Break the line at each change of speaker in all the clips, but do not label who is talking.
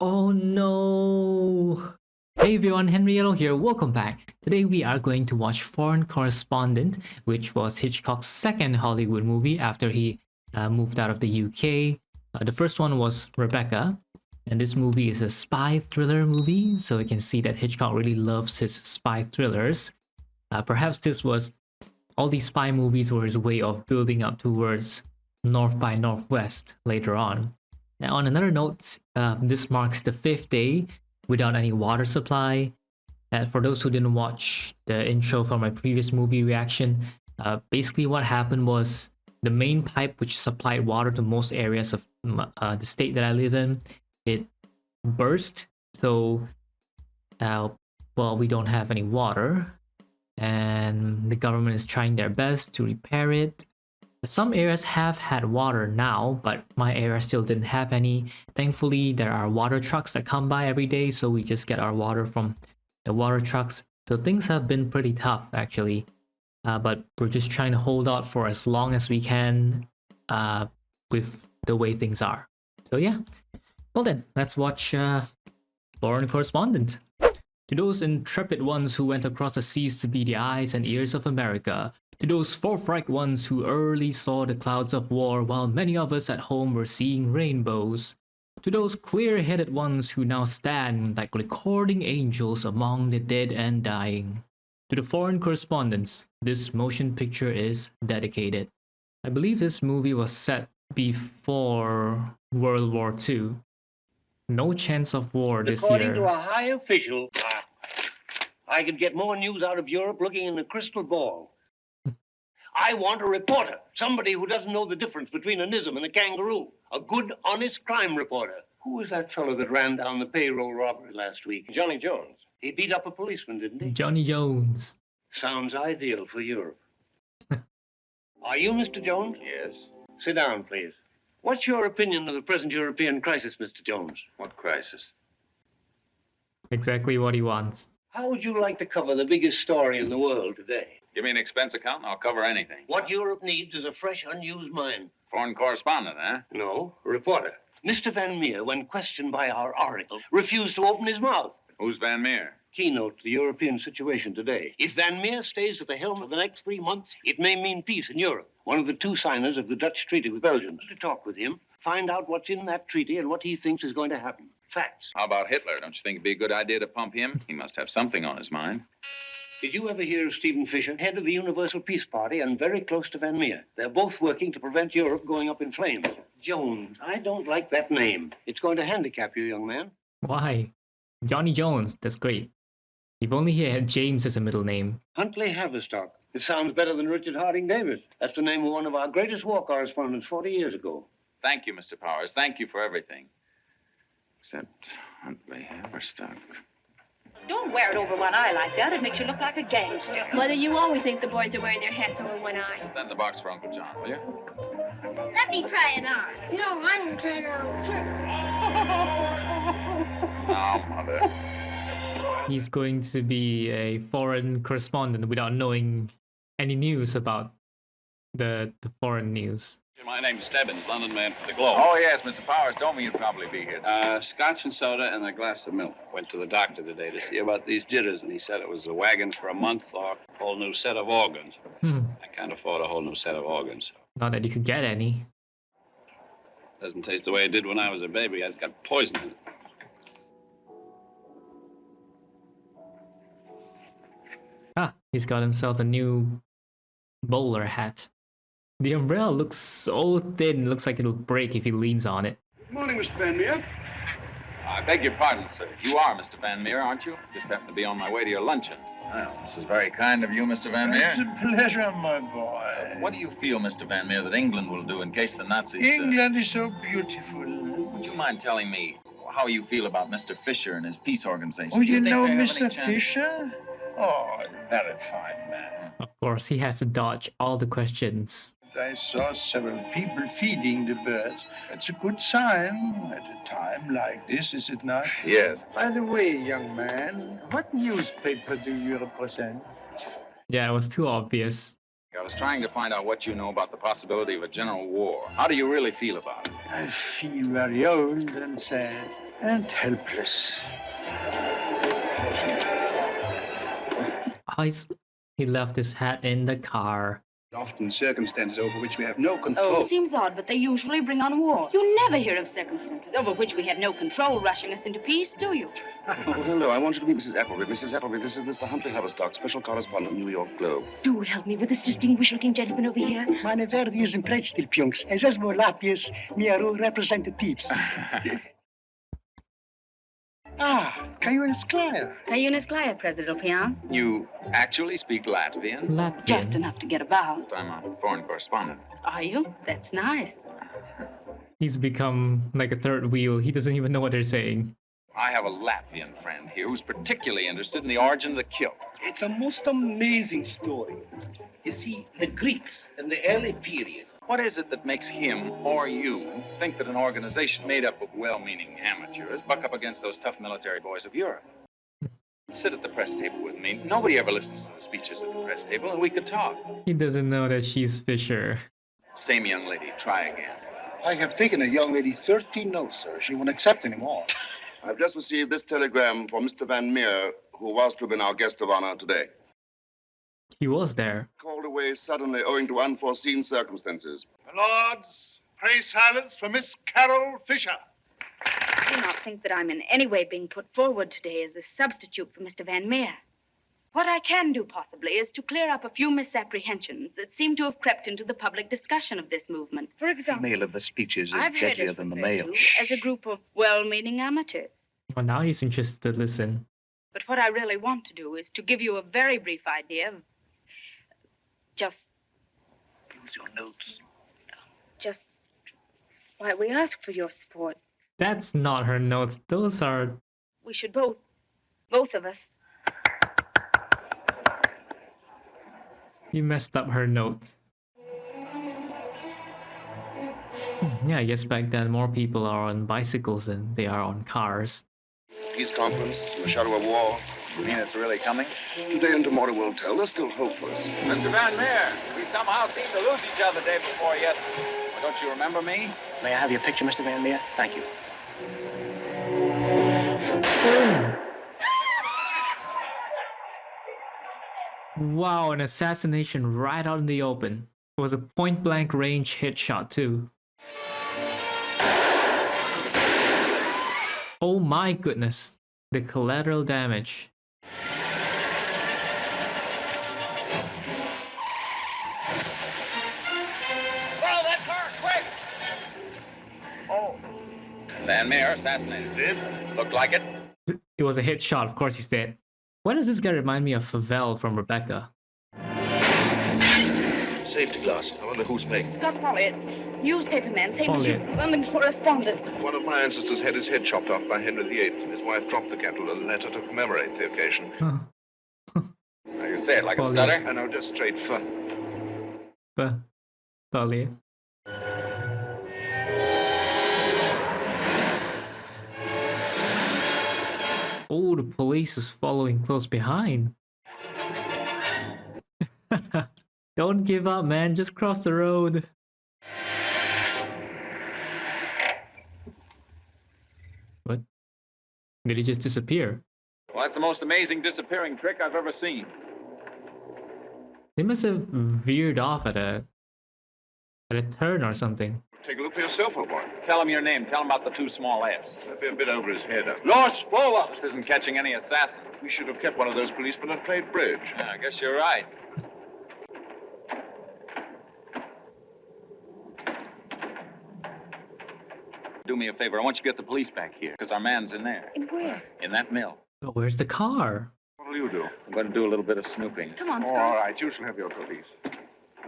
Oh no! Hey everyone, Henrietto here, welcome back. Today we are going to watch Foreign Correspondent, which was Hitchcock's second Hollywood movie after he moved out of the UK. The first one was Rebecca, and this movie is a spy thriller movie, so we can see that Hitchcock really loves his spy thrillers. Perhaps all these spy movies were his way of building up towards North by Northwest later on. Now, on another note, this marks the fifth day without any water supply. And for those who didn't watch the intro from my previous movie reaction, basically what happened was the main pipe which supplied water to most areas of the state that I live in, it burst. So, we don't have any water, and the government is trying their best to repair it. Some areas have had water now, but my area still didn't have any. Thankfully, there are water trucks that come by every day, so we just get our water from the water trucks. So things have been pretty tough, actually. But we're just trying to hold out for as long as we can with the way things are. So yeah. Well then, let's watch Foreign Correspondent. To those intrepid ones who went across the seas to be the eyes and ears of America, to those forthright ones who early saw the clouds of war while many of us at home were seeing rainbows, to those clear-headed ones who now stand like recording angels among the dead and dying, to the foreign correspondents, this motion picture is dedicated. I believe this movie was set before World War II. No chance of war this year.
According to a high official, I could get more news out of Europe looking in a crystal ball. I want a reporter, somebody who doesn't know the difference between a Nizam and a kangaroo. A good, honest crime reporter. Who was that fellow that ran down the payroll robbery last week?
Johnny Jones.
He beat up a policeman, didn't he?
Johnny Jones.
Sounds ideal for Europe. Are you Mr. Jones?
Yes.
Sit down, please. What's your opinion of the present European crisis, Mr. Jones?
What crisis?
Exactly what he wants.
How would you like to cover the biggest story in the world today?
Give me an expense account and I'll cover anything.
What Europe needs is a fresh, unused mind.
Foreign correspondent, huh?
No, a reporter. Mr. Van Meer, when questioned by our oracle, refused to open his mouth.
Who's Van Meer?
Keynote to the European situation today. If Van Meer stays at the helm for the next 3 months, it may mean peace in Europe. One of the two signers of the Dutch treaty with Belgium. To talk with him, find out what's in that treaty and what he thinks is going to happen. Facts.
How about Hitler? Don't you think it'd be a good idea to pump him? He must have something on his mind.
Did you ever hear of Stephen Fisher, head of the Universal Peace Party and very close to Van Meer? They're both working to prevent Europe going up in flames. Jones, I don't like that name. It's going to handicap you, young man.
Why? Johnny Jones, that's great. If only he had James as a middle name.
Huntley Haverstock. It sounds better than Richard Harding Davis. That's the name of one of our greatest war correspondents 40 years ago.
Thank you, Mr. Powers. Thank you for everything. Except Huntley Haverstock.
Don't wear it over one eye like that. It makes you look like a gangster.
Mother, you always think the boys are wearing their hats over one eye.
Put that in the box for Uncle John, will you?
Let me try it on. No, I can try it on first.
Now, Mother.
He's going to be a foreign correspondent without knowing any news about the foreign news.
My name's Stebbins, London man for the Globe.
Oh, yes, Mr. Powers told me you'd probably be here.
Scotch and soda and a glass of milk. Went to the doctor today to see about these jitters, and he said it was the wagons for a month or a whole new set of organs. I can't afford a whole new set of organs.
Not that you could get any.
Doesn't taste the way it did when I was a baby. It's got poison in it.
Ah, he's got himself a new bowler hat. The umbrella looks so thin, looks like it'll break if he leans on it.
Good morning, Mr. Van Meer.
I beg your pardon, sir. You are Mr. Van Meer, aren't you? Just happened to be on my way to your luncheon. Well, this is very kind of you, Mr. Van Meer.
It's a pleasure, my boy.
What do you feel, Mr. Van Meer, that England will do in case the Nazis...
England is so beautiful.
Would you mind telling me how you feel about Mr. Fisher and his peace organization?
Oh,
Do
you
think
know
they have any
Mr.
chance?
Fisher? Oh, very fine man.
Of course, he has to dodge all the questions.
I saw several people feeding the birds. It's a good sign at a time like this, is it not?
Yes.
By the way, young man, what newspaper do you represent?
Yeah, it was too obvious.
I was trying to find out what you know about the possibility of a general war. How do you really feel about it?
I feel very old and sad. and helpless.
Oh, he left his hat in the car.
Often circumstances over which we have no control.
Oh, seems odd, but they usually bring on war. You never hear of circumstances over which we have no control rushing us into peace, do you?
Oh, hello. I want you to meet Mrs. Appleby. Mrs. Appleby, this is Mr. Huntley Haverstock, special correspondent, New York Globe.
Do help me with this distinguished-looking gentleman over here.
Meine werdiges Predstillpunks, es ist wohl lapies, miaru representatives.
Cayunas Clare.
Cayunas Clare, President Pians.
You actually speak Latvian?
Latvian.
Just enough to get about.
I'm a foreign correspondent.
Are you? That's nice.
He's become like a third wheel. He doesn't even know what they're saying.
I have a Latvian friend here who's particularly interested in the origin of the kilt.
It's a most amazing story. You see, the Greeks in the early period.
What is it that makes him or you think that an organization made up of well-meaning amateurs buck up against those tough military boys of Europe? Sit at the press table with me. Nobody ever listens to the speeches at the press table, and we could talk.
He doesn't know that she's Fisher.
Same young lady, try again.
I have taken a young lady 13 notes, sir. She won't accept any more.
I've just received this telegram from Mr. Van Meer, who was to have been our guest of honor today.
He was there.
Called away suddenly owing to unforeseen circumstances.
Lords, pray silence for Miss Carol Fisher.
Do not think that I'm in any way being put forward today as a substitute for Mr. Van Meer. What I can do, possibly, is to clear up a few misapprehensions that seem to have crept into the public discussion of this movement. For example,
The male of the speeches is
I've heard
deadlier
us
than the
referred
male.
to as a group of well-meaning amateurs.
Well, now he's interested to listen.
But what I really want to do is to give you a very brief idea of just
Use your notes.
why we ask for your support.
That's not her notes. Those are...
We should both of us,
He messed up her notes. Yeah, I guess back then more people are on bicycles than they are on cars.
Peace conference, in the shadow of war.
You mean it's really coming?
Today and tomorrow will tell. They're still hopeless.
Mr. Van Meer, we somehow seemed to lose each other the day before yesterday. Well, don't you remember me?
May I have your picture, Mr. Van Meer? Thank you.
Wow, an assassination right out in the open. It was a point-blank range hit shot too. Oh my goodness. The collateral damage.
Follow that car, quick! Oh. Van Meer assassinated. Did? Looked like it.
It was a hit shot, of course he's dead. Why does this guy remind me of Favell from Rebecca?
Safety glass. I wonder who's paying.
Scott Folliott, newspaperman, same as you,
Folliott.
London correspondent.
One of my ancestors had his head chopped off by Henry VIII, and his wife dropped the kettle and letter to commemorate the occasion.
Huh.
Now you say it like a
Folliott.
stutter.
I know, just straight for.
Folliott. Oh, the police is following close behind. Don't give up, man. Just cross the road. What? Did he just disappear?
Well, that's the most amazing disappearing trick I've ever seen.
They must have veered off at a turn or something.
Take a look for yourself, old boy.
Tell him your name. Tell him about the two small F's.
That'd be a bit over his head.
Los Fola! This isn't catching any assassins.
We should have kept one of those policemen and played bridge.
Yeah, I guess you're right. Do me a favor. I want you to get the police back here, because our man's in there.
In where?
In that mill.
But where's the car?
What'll you do?
I'm going to do a little bit of snooping.
Come on,
Oh,
Scott.
all right, you shall have your police.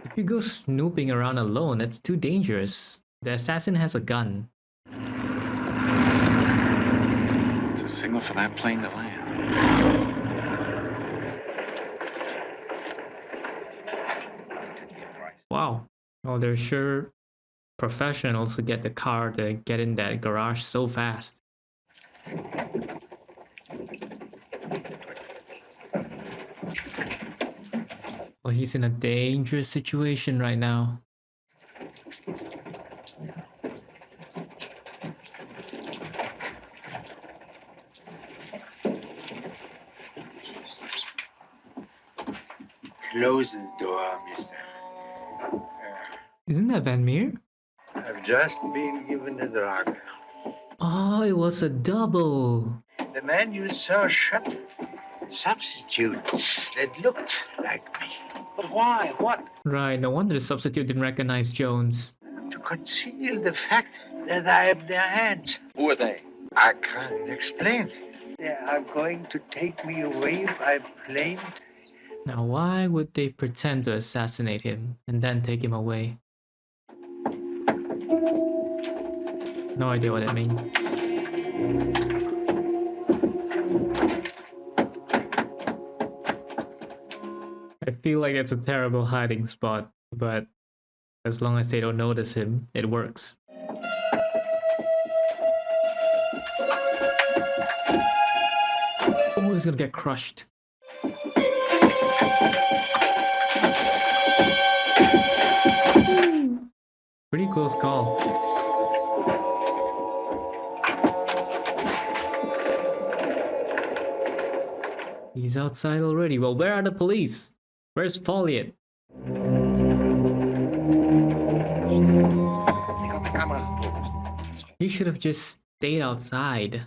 If you go snooping around alone, that's too dangerous. The assassin has a gun.
It's a signal for that plane to land.
Wow. Oh, they're sure professionals to get the car to get in that garage so fast. Well, he's in a dangerous situation right now.
close the door, mister.
Isn't that Van Meer?
I've just been given a drug.
Oh, it was a double.
The man you saw shot, substitute that looked like me.
But why? What?
Right, no wonder the substitute didn't recognize Jones.
To conceal the fact that I am their hands.
Who are they?
I can't explain. They are going to take me away by plane.
Now, why would they pretend to assassinate him and then take him away? No idea what that means. I feel like it's a terrible hiding spot, but as long as they don't notice him, it works. Oh, he's gonna get crushed. Pretty close call. He's outside already. Well, where are the police? Where's Folliot?
He got the camera focused.
He should have just stayed outside.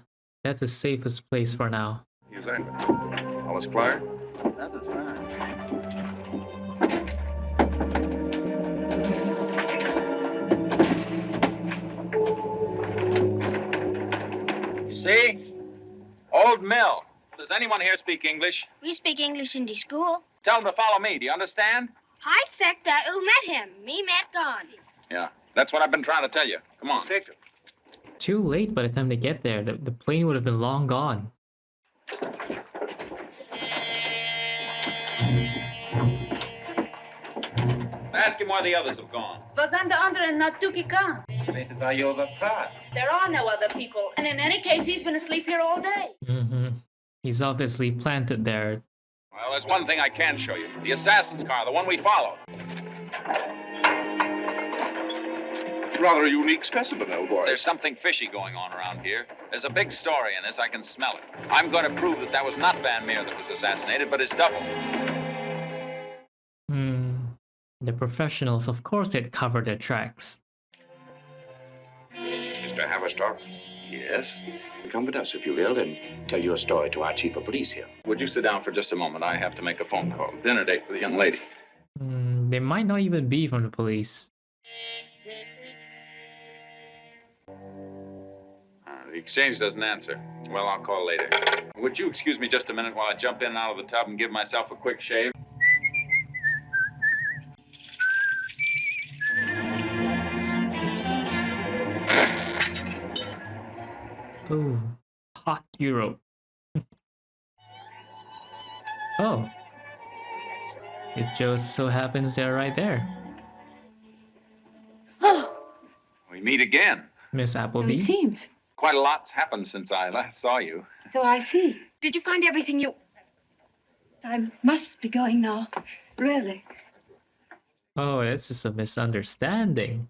That's the safest place for now.
Use angle. All is clear?
That is fine. You see? Old Mill. Does anyone here speak English?
We speak English in the school.
Tell them to follow me. Do you understand?
Hi, Sector. Who met him? Me met Gandhi.
Yeah, that's what I've been trying to tell you. Come on.
It's too late by the time they get there. The plane would have been long gone.
Ask him where the others have gone.
Was aan de anderen naartoe gegaan?
Weten waar je over praat?
There are no other people, and in any case, he's been asleep here all day.
He's obviously planted there.
Well, there's one thing I can show you. The assassin's car, the one we followed.
Rather a unique specimen, old boy.
There's something fishy going on around here. There's a big story in this. I can smell it. I'm going to prove that that was not Van Meer that was assassinated, but his double.
The professionals, of course, they'd cover their tracks.
Mr. Haverstock? Yes? Come with us, if you will, and tell your story to our chief of police here.
Would you sit down for just a moment? I have to make a phone call. Dinner date for the young lady.
They might not even be from the police.
The exchange doesn't answer. Well, I'll call later. Would you excuse me just a minute while I jump in and out of the tub and give myself a quick shave?
Oh, hot Europe. Oh. It just so happens they're right there.
Oh,
We meet again.
Miss
so
Appleby.
it seems.
Quite a lot's happened since I last saw you.
So I see.
Did you find everything you...
I must be going now. Really.
Oh, it's just a misunderstanding.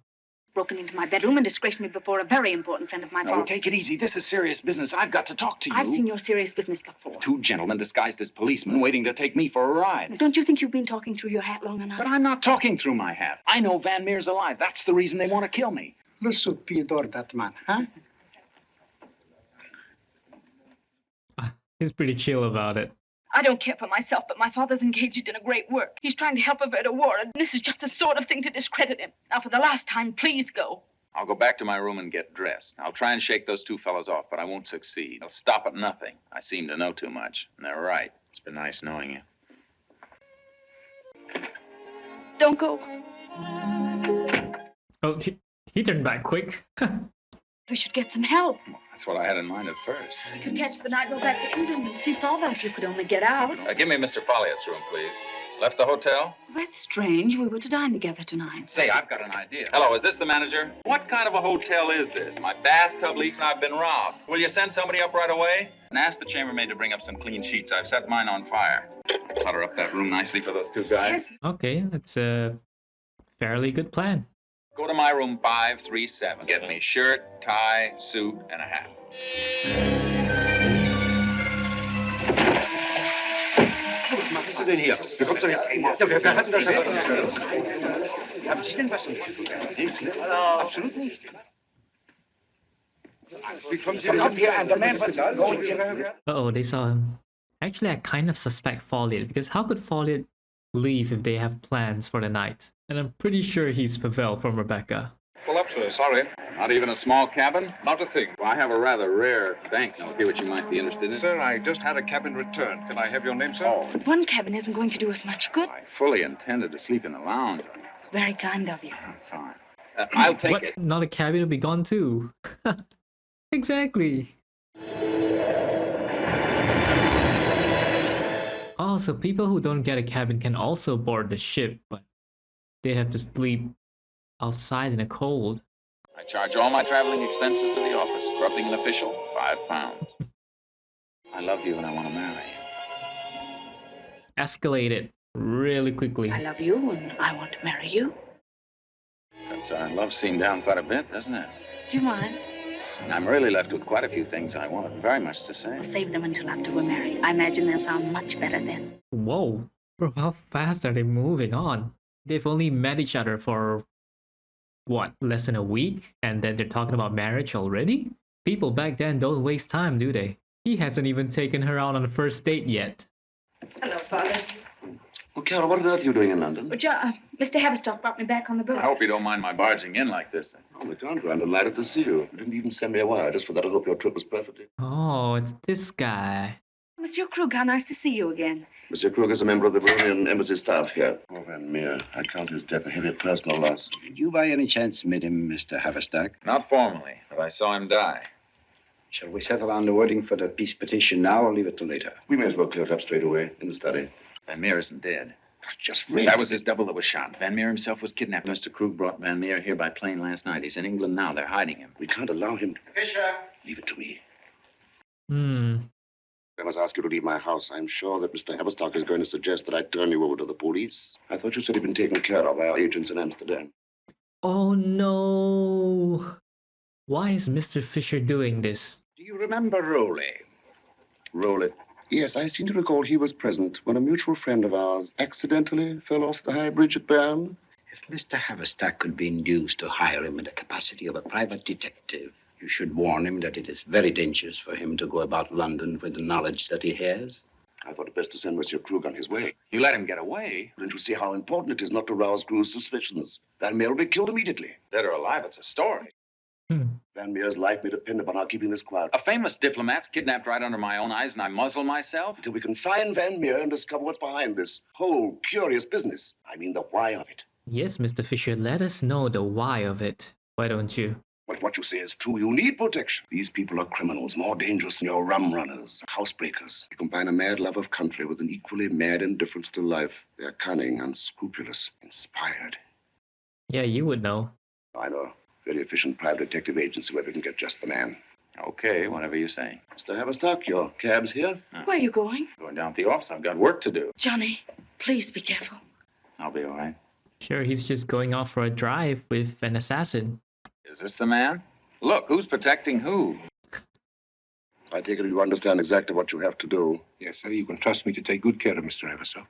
Broken into my bedroom and disgraced me before a very important friend of mine.
No, take it easy. This is serious business. I've got to talk to you.
I've seen your serious business before.
Two gentlemen disguised as policemen waiting to take me for a ride.
Don't you think you've been talking through your hat long enough?
But I'm not talking through my hat. I know Van Meer's alive. That's the reason they want to kill me.
Stupidor, that man, huh?
He's pretty chill about it.
I don't care for myself, but my father's engaged in a great work. He's trying to help avert a war, and this is just the sort of thing to discredit him. Now, for the last time, please go.
I'll go back to my room and get dressed. I'll try and shake those two fellows off, but I won't succeed. I'll stop at nothing. I seem to know too much. And they're right. It's been nice knowing you.
Don't go.
Oh, he turned back quick.
We should get some help.
Well, that's what I had in mind at first.
We could catch the night, go back to England, and see father if you could only get out.
Give me Mr. Folliot's room, please. Left the hotel?
That's strange. We were to dine together tonight.
Say, I've got an idea. Hello, is this the manager? What kind of a hotel is this? My bathtub leaks and I've been robbed. Will you send somebody up right away? And ask the chambermaid to bring up some clean sheets. I've set mine on fire. Clutter up that room nicely for those two guys.
Okay, that's a fairly good plan.
Go to my room 537. Get me shirt, tie, suit, and a hat.
denn hier? Wie kommst du denn hier? Ja, wir hatten das...
Haben Sie denn was damit zu tun? Absolut nicht.
Wie kommen Sie
Come
denn
up here and demand what's going on.
Uh-oh, they saw him. Actually, I kind of suspect Folliot, because how could Folliot leave if they have plans for the night? And I'm pretty sure he's Pavel from Rebecca.
Full up, sir. Sorry. Not even a small cabin?
Not a thing.
Well, I have a rather rare banknote here which you might be interested in.
Sir, I just had a cabin returned. Can I have your name, sir?
Oh,
One cabin isn't going to do us much good.
I fully intended to sleep in the lounge.
It's very kind of you.
Fine. I'll take
What?
it.
Not a cabin will be gone too. Exactly. Oh, so people who don't get a cabin can also board the ship, but they have to sleep outside in the cold.
I charge all my traveling expenses to the office. Corrupting an official, £5. I love you and I want to marry you.
Escalate it really quickly.
I love you and I want to marry you.
Cuts our love scene down quite a bit, doesn't it?
Do you mind?
I'm really left with quite a few things I wanted very much to say.
I'll save them until after we're married. I imagine they'll sound much better then.
Whoa, bro, how fast are they moving on? They've only met each other for, what, less than a week? And then they're talking about marriage already? People back then don't waste time, do they? He hasn't even taken her out on the first date yet.
Hello, Father.
Well, Carol, what on earth are you doing in London?
Well, Mr. Haverstock brought me back on the boat.
I hope you don't mind my barging in like this.
On the contrary, I'm delighted to see you. You didn't even send me a wire. Just for that, I hope your trip was perfect.
Oh, it's this guy.
Monsieur Krug, how nice to see you again.
Monsieur Krug is a member of the Baronian embassy staff here. Oh, Van Meer, I count his death a heavy personal loss.
Did you by any chance meet him, Mr. Haverstock?
Not formally, but I saw him die.
Shall we settle on the wording for the peace petition now or leave it till later?
We may as well clear it up straight away in the study.
Van Meer isn't dead.
Just read.
That was his double that was shot. Van Meer himself was kidnapped. Mr. Krug brought Van Meer here by plane last night. He's in England now. They're hiding him.
We can't allow him to...
Fisher!
Leave it to me.
I
must ask you to leave my house. I'm sure that Mr. Haverstock is going to suggest that I turn you over to the police. I thought you said he'd been taken care of by our agents in Amsterdam.
Oh no! Why is Mr. Fisher doing this?
Do you remember Rowley?
Rowley? Yes, I seem to recall he was present when a mutual friend of ours accidentally fell off the high bridge at Bern.
If Mr. Haverstock could be induced to hire him in the capacity of a private detective, you should warn him that it is very dangerous for him to go about London with the knowledge that he has.
I thought it best to send Monsieur Krug on his way.
You let him get away?
Don't you see how important it is not to rouse Krug's suspicions? Van Meer will be killed immediately.
Dead or alive, it's a story.
Van Meer's life may depend upon our keeping this quiet.
A famous diplomat's kidnapped right under my own eyes and I muzzle myself?
Until we can find Van Meer and discover what's behind this whole curious business. I mean the why of it.
Yes, Mr. Fisher, let us know the why of it. Why don't you?
But what you say is true. You need protection. These people are criminals, more dangerous than your rum runners, housebreakers. You combine a mad love of country with an equally mad indifference to life. They're cunning, unscrupulous, inspired.
Yeah, you would know.
I know. Very efficient private detective agency where we can get just the man.
Okay, whatever you say.
Mr. Haverstock, your cab's here.
Where are you going?
Going down to the office. I've got work to do.
Johnny, please be careful.
I'll be all right.
Sure, he's just going off for a drive with an assassin.
Is this the man? Look, who's protecting who?
I take it you understand exactly what you have to do.
Yes, sir. You can trust me to take good care of Mr. Haverstock.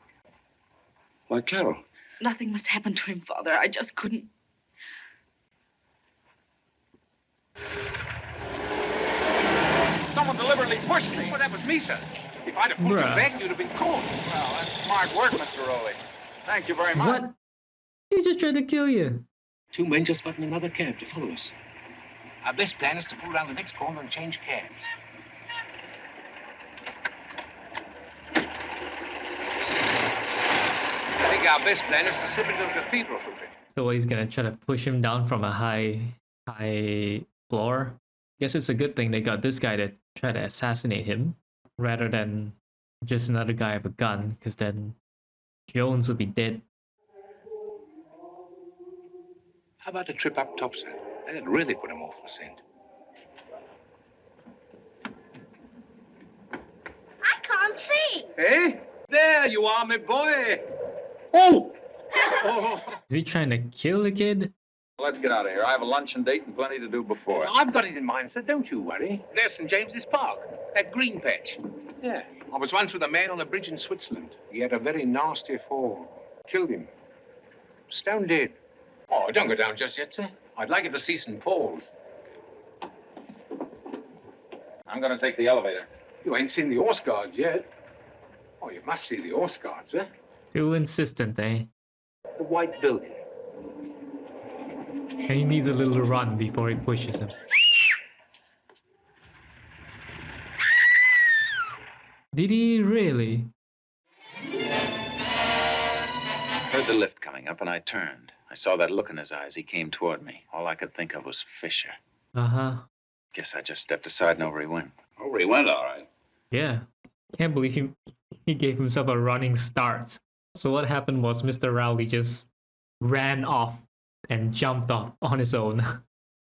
Why, Carol?
Nothing must happen to him, Father. I just couldn't.
Someone deliberately pushed me.
Well, that was me, sir. If I'd have pulled you
Bruh.
back, you'd have been caught.
Well, that's smart work, Mr. Rowley. Thank you very much.
What? He just tried to kill you.
Two men just got in another cab to follow us. Our best plan is to pull around the next corner and change cabs.
I think our best plan is to slip into the cathedral for a bit.
So what, he's gonna try to push him down from a high floor? Guess it's a good thing they got this guy to try to assassinate him rather than just another guy with a gun, because then Jones would be dead.
How about a trip up top, sir? That'd really put him off the scent.
I can't see.
Hey, there you are, my boy.
Oh!
Is he trying to kill the kid?
Let's get out of here. I have a luncheon date and plenty to do before.
I've got it in mind, sir. Don't you worry. There's St. James's Park, that green patch.
Yeah. I was once with a man on a bridge in Switzerland. He had a very nasty fall. Killed him. Stone dead. Oh, don't go down just yet, sir. I'd like you to see St. Paul's. I'm going to take the elevator. You ain't seen the horse guards yet. Oh, you must see the horse guards, eh?
Too insistent, eh?
The white building.
And he needs a little run before he pushes him. Did he really?
Heard the lift coming up and I turned. I saw that look in his eyes. He came toward me. All I could think of was Fisher.
Uh-huh.
Guess I just stepped aside and over he went.
Over he went, all right.
Yeah. Can't believe he gave himself a running start. So what happened was Mr. Rowley just ran off and jumped off on his own.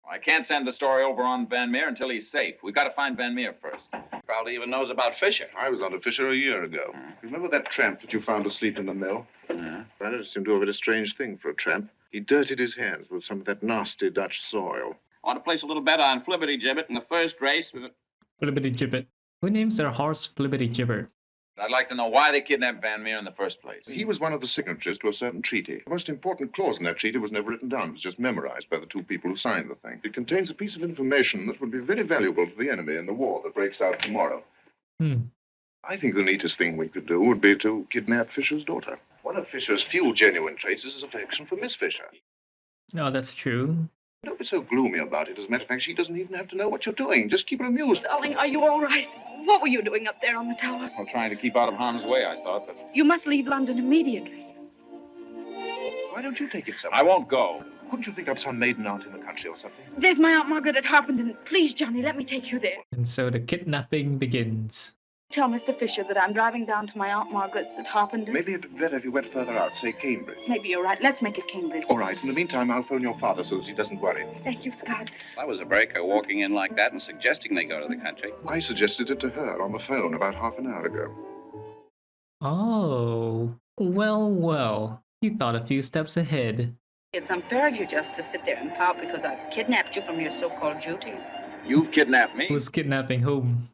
I can't send the story over on Van Meer until he's safe. We've got to find Van Meer first.
Probably even knows about Fisher.
I was under Fisher a year ago. Remember that tramp that you found asleep in the mill?
Yeah.
I noticed him do a very strange thing for a tramp. He dirtied his hands with some of that nasty Dutch soil.
I want to place a little bet on Flibbity Gibbet in the first race.
Flibbity Gibbet. Who names their horse Flibbity Gibbet?
I'd like to know why they kidnapped Van Meer in the first place.
He was one of the signatories to a certain treaty. The most important clause in that treaty was never written down. It was just memorized by the two people who signed the thing. It contains a piece of information that would be very valuable to the enemy in the war that breaks out tomorrow. I think the neatest thing we could do would be to kidnap Fisher's daughter. One of Fisher's few genuine traits is his affection for Miss Fisher.
No, that's true.
Don't be so gloomy about it. As a matter of fact, she doesn't even have to know what you're doing. Just keep her amused.
Darling, are you all right? What were you doing up there on the tower?
Well, trying to keep out of harm's way, I thought, but
You must leave London immediately.
Why don't you take it somewhere?
I won't go.
Couldn't you think up some maiden aunt in the country or something?
There's my Aunt Margaret at Harpenden. Please, Johnny, let me take you there.
And so the kidnapping begins.
Tell Mr. Fisher that I'm driving down to my Aunt Margaret's at Harpenden.
Maybe it'd be better if you went further out, say Cambridge.
Maybe you're right. Let's make it Cambridge.
All right. In the meantime, I'll phone your father so that he doesn't worry.
Thank you, Scott.
That was a breaker walking in like that and suggesting they go to the country.
I suggested it to her on the phone about half an hour ago.
Oh, well. He thought a few steps ahead.
It's unfair of you just to sit there and pout because I've kidnapped you from your so-called duties.
You've kidnapped me.
Who's kidnapping whom?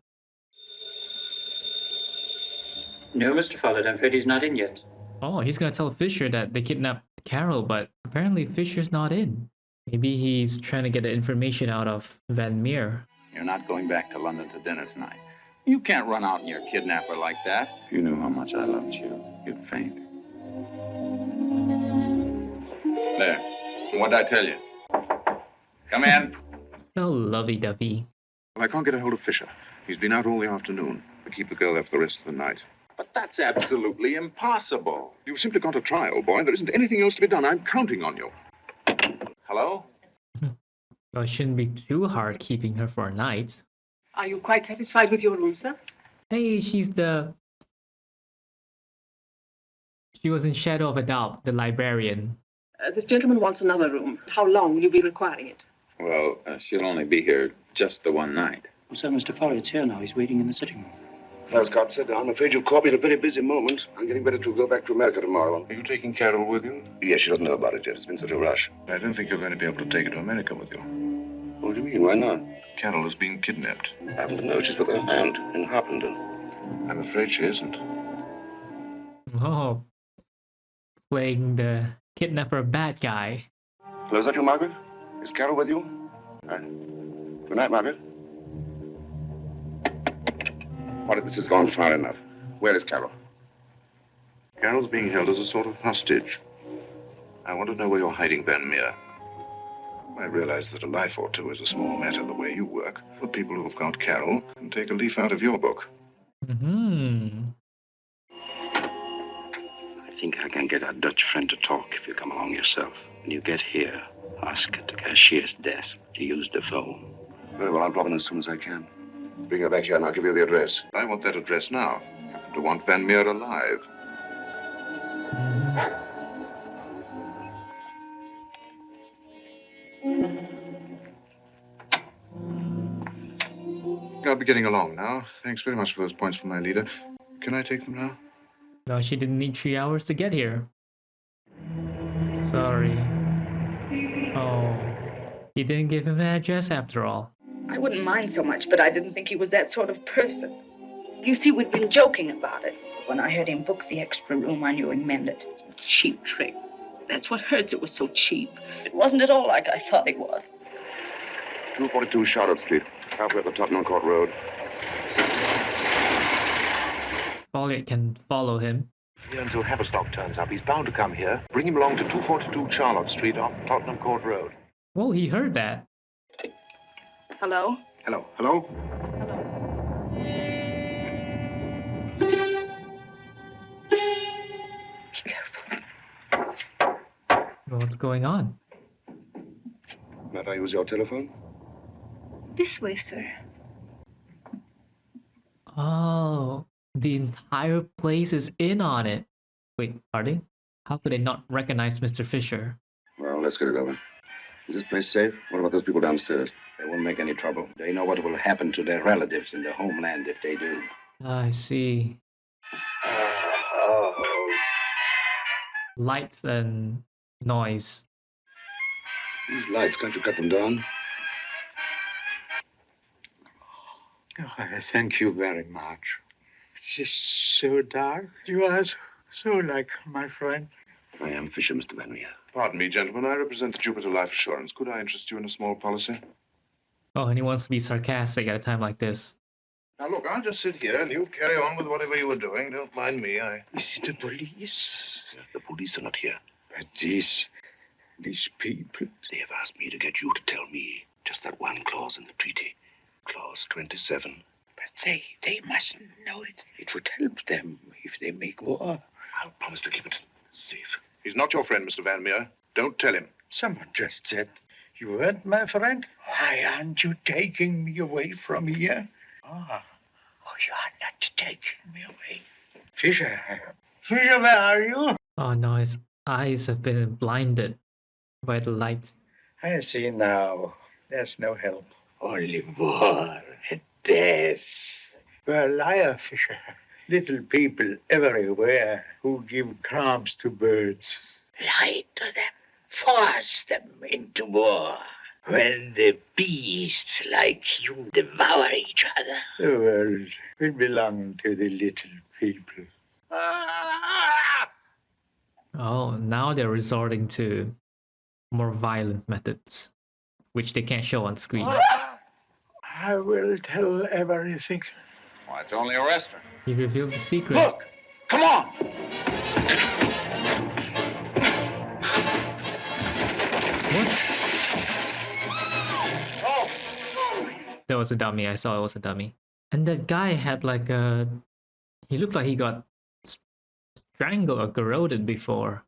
No, Mr. Follett, I'm afraid he's not in yet.
Oh, he's gonna tell Fisher that they kidnapped Carol, but apparently Fisher's not in. Maybe he's trying to get the information out of Van Meer.
You're not going back to London to dinner tonight. You can't run out on your kidnapper like that. If you knew how much I loved you, you'd faint. There. What'd I tell you? Come in.
So lovey-dovey.
Well, I can't get a hold of Fisher. He's been out all the afternoon. I keep the girl there for the rest of the night.
But that's absolutely impossible.
You've simply got to try, old boy. There isn't anything else to be done. I'm counting on you.
Hello?
Well, it shouldn't be too hard keeping her for a night.
Are you quite satisfied with your room, sir?
Hey, she was in Shadow of a Doubt, the librarian.
This gentleman wants another room. How long will you be requiring it?
Well, she'll only be here just the one night.
Well, sir, Mr. Follett's here now. He's waiting in the sitting room.
Well, Scott said, I'm afraid you've caught me at a very busy moment. I'm getting ready to go back to America tomorrow.
Are you taking Carol with you?
Yes, she doesn't know about it yet. It's been such a rush.
I don't think you're going to be able to take her to America with you.
What do you mean? Why not?
Carol has been kidnapped.
I happen to know she's with her aunt in Harpenden.
I'm afraid she isn't.
Oh, playing the kidnapper bad guy.
Hello, is that you, Margaret? Is Carol with you? Good night, Margaret. What, this has gone far enough. Where is Carol?
Carol's being held as a sort of hostage. I want to know where you're hiding Van Meer. I realize that a life or two is a small matter the way you work. But people who have got Carol can take a leaf out of your book.
Mm-hmm.
I think I can get our Dutch friend to talk if you come along yourself. When you get here, ask at the cashier's desk to use the phone.
Very well, I'll drop in as soon as I can. Bring her back here and I'll give you the address.
I want that address now. I happen to want Van Meer alive. I'll be getting along now. Thanks very much for those points from my leader. Can I take them now?
No, she didn't need 3 hours to get here. Sorry. Oh, he didn't give him an address after all.
I wouldn't mind so much, but I didn't think he was that sort of person. You see, we'd been joking about it. When I heard him book the extra room, I knew he meant it. Cheap trick. That's what hurts. It was so cheap. It wasn't at all like I thought it was.
242 Charlotte Street, halfway up the Tottenham Court Road.
Folliot can follow him.
Here until Haverstock turns up. He's bound to come here. Bring him along to 242 Charlotte Street off Tottenham Court Road.
Whoa, he heard that.
Hello?
Hello, hello?
Be careful.
What's going on?
Might I use your telephone?
This way, sir.
Oh, the entire place is in on it. Wait, are they? How could they not recognize Mr. Fisher?
Well, let's get it over. Is this place safe? What about those people downstairs?
They won't make any trouble. They know what will happen to their relatives in their homeland if they do.
I see. Lights and noise.
These lights, can't you cut them down?
Oh, thank you very much. It is so dark. You are so like my friend.
I am Fisher, Mr. Van Meer.
Pardon me, gentlemen. I represent the Jupiter Life Assurance. Could I interest you in a small policy?
Oh, and he wants to be sarcastic at a time like this.
Now, look, I'll just sit here and you carry on with whatever you were doing. Don't mind me.
Is it the police?
The police are not here.
But these people.
They have asked me to get you to tell me just that one clause in the treaty. Clause 27.
But they mustn't know it. It would help them if they make war.
I'll promise to keep it safe.
He's not your friend, Mr. Van Meer. Don't tell him.
Someone just said, you weren't my friend? Why aren't you taking me away from here? Oh, you are not taking me away. Fisher, where are you?
Oh no, his eyes have been blinded by the light.
I see now. There's no help. Only war and death. You're a liar, Fisher. Little people everywhere who give crumbs to birds. Lie to them. Force them into war. When the beasts like you devour each other, the world will belong to the little people.
Oh, now they're resorting to more violent methods, which they can't show on screen.
I will tell everything.
Why, it's only a restaurant.
He revealed the secret.
Look! Come on!
That was a dummy. I saw it was a dummy. And that guy had like a... He looked like he got strangled or corroded before.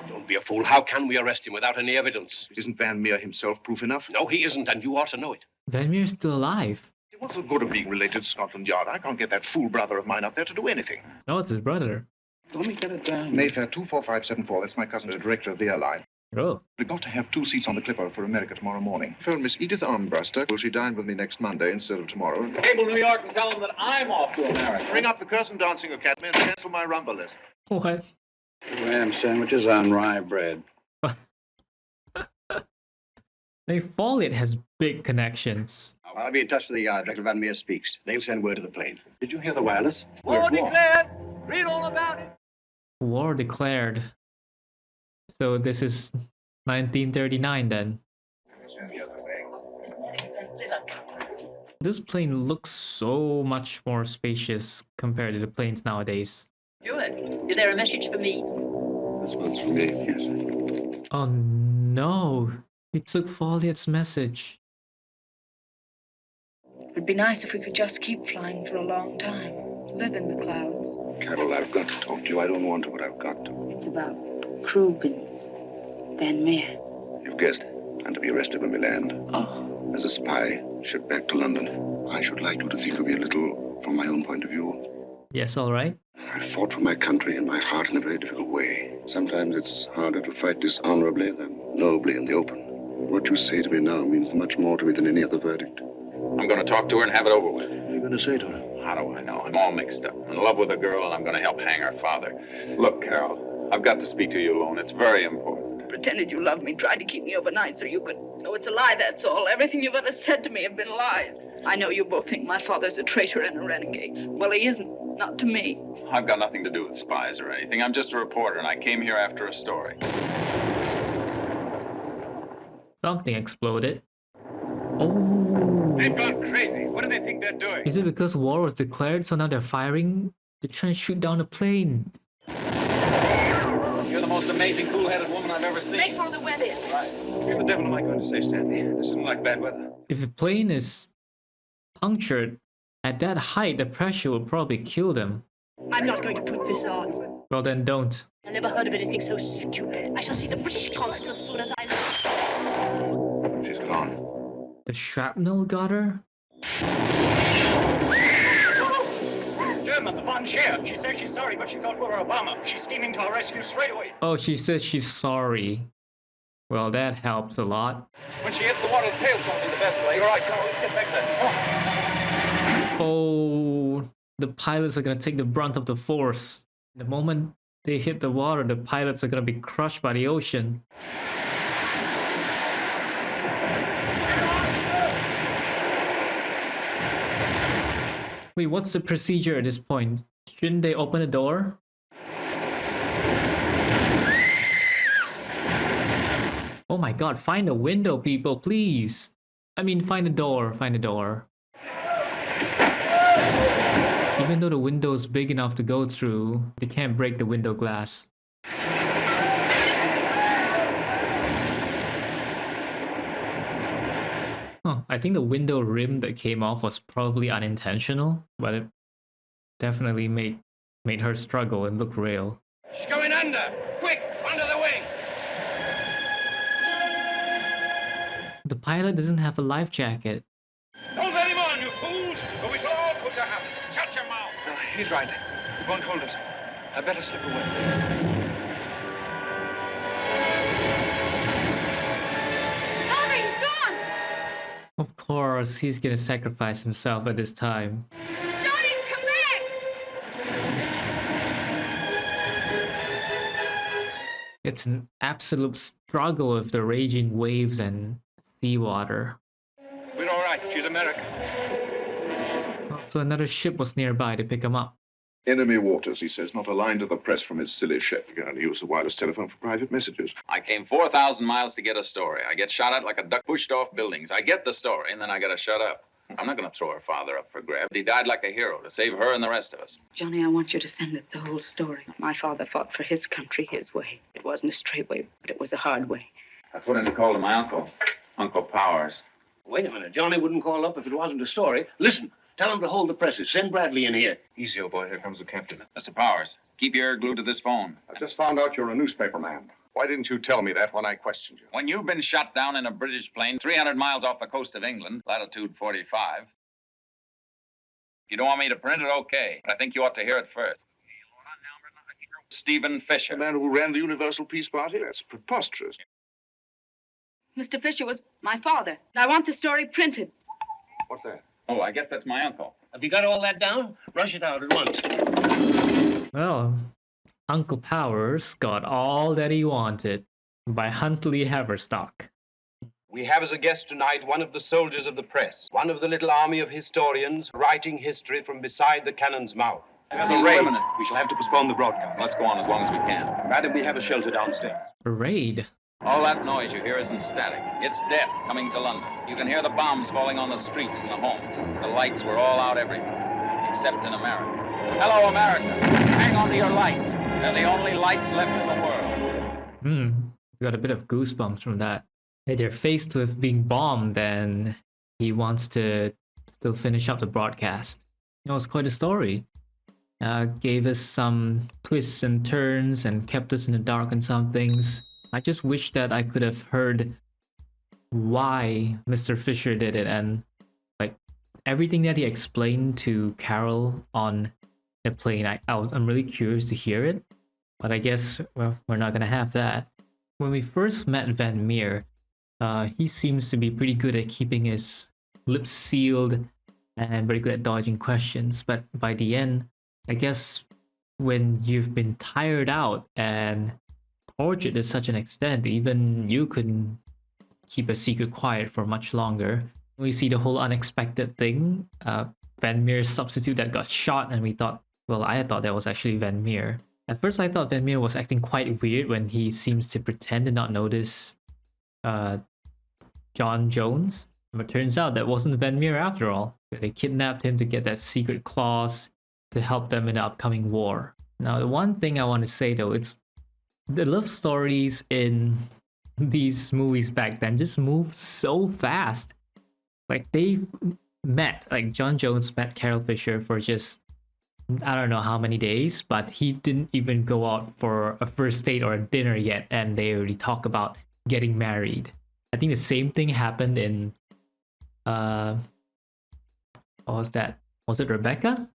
Don't be a fool. How can we arrest him without any evidence?
Isn't Van Meer himself proof enough?
No, he isn't, and you ought to know it.
Van Meer's still alive.
What's the good of being related to Scotland Yard? I can't get that fool brother of mine up there to do anything.
No, it's his brother.
Let me get it down. Mayfair 24574. That's my cousin, the director of the airline.
Oh.
We've got to have 2 seats on the Clipper for America tomorrow morning. Phone Miss Edith Armbruster. Will she dine with me next Monday instead of tomorrow?
Cable New York and tell them that I'm off to America.
Ring up the Curtain Dancing Academy and cancel my rumba list.
What?
Lamb sandwiches on rye bread.
Folliot has big connections.
I'll be in touch with the yard. Director Van Meer speaks. They'll send word to the plane.
Did you hear the wireless?
War declared. Read all about it.
War declared. So this is 1939 then. This plane looks so much more spacious compared to the planes nowadays.
Stuart, is there a message for me?
This one's for me, yes.
Oh no, he took Folliot's message.
It'd be nice if we could just keep flying for a long time. Live in the clouds.
Carol, I've got to talk to you. I don't want to, but I've got to.
It's about Krug and Van Meer.
You've guessed. And to be arrested when we land.
Oh.
As a spy, shipped back to London. I should like you to think of me a little from my own point of view.
Yes, all right.
I fought for my country and my heart in a very difficult way. Sometimes it's harder to fight dishonorably than nobly in the open. What you say to me now means much more to me than any other verdict.
I'm going to talk to her and have it over with.
What are you going to say to her?
How do I know? I'm all mixed up. I'm in love with a girl, and I'm going to help hang her father. Look, Carol, I've got to speak to you alone. It's very important.
pretended you loved me, tried to keep me overnight so you could... Oh, it's a lie, that's all. Everything you've ever said to me have been lies. I know you both think my father's a traitor and a renegade. Well, he isn't. Not to me.
I've got nothing to do with spies or anything. I'm just a reporter, and I came here after a story.
Something exploded. Oh.
They've gone crazy. What do they think they're doing?
Is it because war was declared, so now they're firing? They're trying to shoot down a plane.
You're the most amazing, cool-headed woman I've ever seen.
Make for the weather.
Right. What the devil am I going to say, Stanley? This isn't like bad weather.
If a plane is punctured at that height, the pressure will probably kill them.
I'm not going to put this on.
Well, then don't.
I never heard of anything so stupid. I shall see the British consul as soon as I...
She's gone.
The shrapnel got her?
German, the Von Scheer. She says she's sorry, but she thought we were Obama. She's steaming to our rescue straight away.
Oh, she says she's sorry. Well, that helps a lot.
When she hits the water, the tail's going to be the best place.
You're right, go. Let's get back there.
Oh, the pilots are gonna take the brunt of the force. The moment they hit the water, the pilots are gonna be crushed by the ocean. Wait, what's the procedure at this point? Shouldn't they open the door? Oh my god, find a window, people, please. I mean, find a door, find a door. Even though the window is big enough to go through, they can't break the window glass. Huh, I think the window rim that came off was probably unintentional, but it definitely made her struggle and look real.
She's going under! Quick! Under the wing!
The pilot doesn't have a life jacket.
Don't let him on, you fools! Or we shall all put to happen. Shut your mouth!
He's right. He won't hold us. I better slip away.
Father, he's gone!
Of course, he's gonna sacrifice himself at this time.
Johnny, come back!
It's an absolute struggle with the raging waves and seawater.
We're all right. She's American.
So another ship was nearby to pick him up.
Enemy waters, he says, not a line to the press from his silly ship. You can only use the wireless telephone for private messages.
I came 4,000 miles to get a story. I get shot at like a duck pushed off buildings. I get the story, and then I gotta shut up. I'm not gonna throw her father up for grabs. He died like a hero to save her and the rest of us.
Johnny, I want you to send it the whole story. My father fought for his country his way. It wasn't a straight way, but it was a hard way.
I put in a call to my uncle, Uncle Powers.
Wait a minute. Johnny wouldn't call up if it wasn't a story. Listen, tell him to hold the presses. Send Bradley in here.
Easy, old boy. Here comes the captain.
Mr. Powers, keep your ear glued to this phone.
I just found out you're a newspaper man. Why didn't you tell me that when I questioned you?
When you've been shot down in a British plane 300 miles off the coast of England, latitude 45, if you don't want me to print it, okay. But I think you ought to hear it first. Stephen Fisher.
The man who ran the Universal Peace Party? That's preposterous.
Mr. Fisher was my father. I want the story printed.
What's that?
Oh, I guess that's my uncle.
Have you got all that down? Rush it out at once.
Well, Uncle Powers got all that he wanted by Huntley Haverstock.
We have as a guest tonight one of the soldiers of the press, one of the little army of historians writing history from beside the cannon's mouth.
There's a raid.
We shall have to postpone the broadcast.
Let's go on as long as we can.
Madam, we have a shelter downstairs.
A raid?
All that noise you hear isn't static. It's death coming to London. You can hear the bombs falling on the streets and the homes. The lights were all out everywhere, except in America. Hello, America. Hang on to your lights. They're the only lights left in the world.
Got a bit of goosebumps from that. Hey, they're faced with being bombed and he wants to still finish up the broadcast. It was quite a story. Gave us some twists and turns and kept us in the dark on some things. I just wish that I could have heard why Mr. Fisher did it and like everything that he explained to Carol on the plane. I'm really curious to hear it, but I guess well, we're not gonna have that. When we first met Van Meer, he seems to be pretty good at keeping his lips sealed and very good at dodging questions, but by the end, I guess when you've been tired out and tortured to such an extent, even you couldn't keep a secret quiet for much longer. We see the whole unexpected thing, Van Meer's substitute that got shot, and we thought, well, I thought that was actually Van Meer. At first I thought Van Meer was acting quite weird when he seems to pretend to not notice John Jones. But it turns out that wasn't Van Meer after all. They kidnapped him to get that secret clause to help them in the upcoming war. Now, the one thing I want to say though, it's the love stories in these movies back then just moved so fast. Like they met, like John Jones met Carol Fisher for just, I don't know how many days, but he didn't even go out for a first date or a dinner yet, and they already talk about getting married. I think the same thing happened in what was that? Was it Rebecca?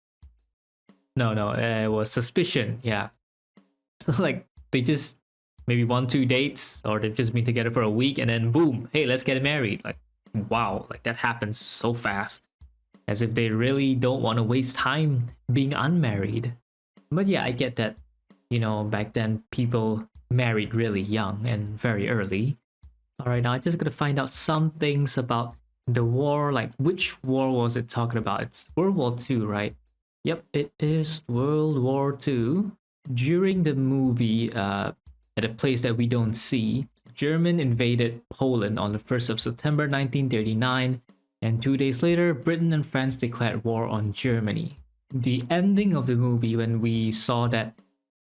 No, it was Suspicion. Yeah. So like they just maybe 1-2 dates, or they've just been together for a week, and then boom, hey, let's get married. Like wow, like that happens so fast, as if they really don't want to waste time being unmarried. But yeah, I get that, you know, back then people married really young and very early. Alright, now I just gotta find out some things about the war, like which war was it talking about? It's World War II, right? Yep, it is World War II. During the movie, at a place that we don't see, German invaded Poland on the 1st of September 1939, and 2 days later, Britain and France declared war on Germany. The ending of the movie, when we saw that,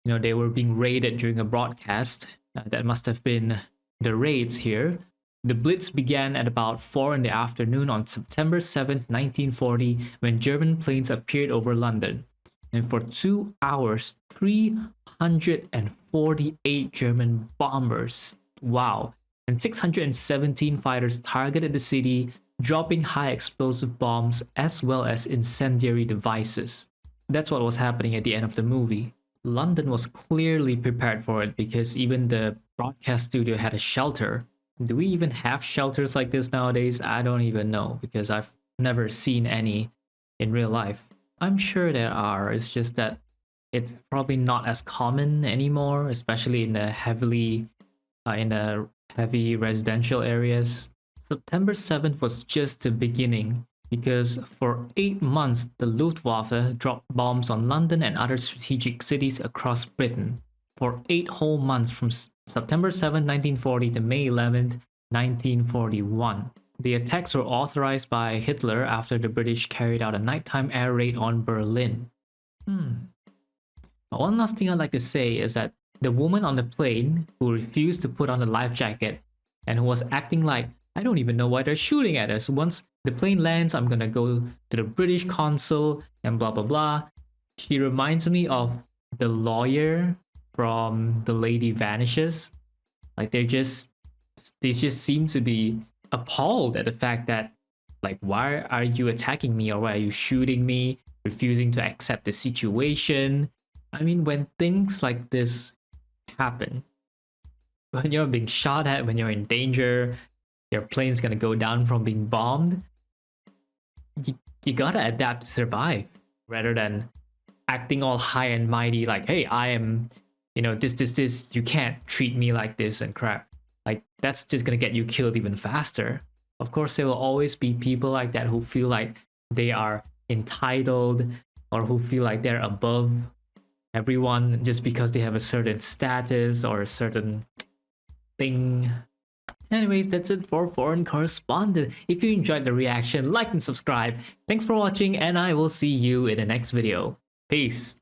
you know, they were being raided during a broadcast, that must have been the raids here. The Blitz began at about 4 in the afternoon on September 7th, 1940, when German planes appeared over London. And for 2 hours, 348 German bombers, wow, and 617 fighters targeted the city, dropping high explosive bombs as well as incendiary devices. That's what was happening at the end of the movie. London was clearly prepared for it because even the broadcast studio had a shelter. Do we even have shelters like this nowadays? I don't even know, because I've never seen any in real life. I'm sure there are, it's just that it's probably not as common anymore, especially in the heavy residential areas. September 7th was just the beginning, because for 8 months the Luftwaffe dropped bombs on London and other strategic cities across Britain. For 8 whole months, from September 7, 1940 to May 11, 1941. The attacks were authorized by Hitler after the British carried out a nighttime air raid on Berlin. One last thing I'd like to say is that the woman on the plane who refused to put on a life jacket and who was acting like, I don't even know why they're shooting at us. Once the plane lands, I'm gonna go to the British consul and blah blah blah. She reminds me of the lawyer from The Lady Vanishes. Like they just seem to be appalled at the fact that, like, why are you attacking me, or why are you shooting me, refusing to accept the situation. I mean, when things like this happen, when you're being shot at, when you're in danger, your plane's gonna go down from being bombed, you gotta adapt to survive, rather than acting all high and mighty like, hey, I am, you know, this, you can't treat me like this and crap. Like, that's just gonna get you killed even faster. Of course, there will always be people like that who feel like they are entitled, or who feel like they're above everyone just because they have a certain status or a certain thing. Anyways, that's it for Foreign Correspondent. If you enjoyed the reaction, like and subscribe. Thanks for watching, and I will see you in the next video. Peace.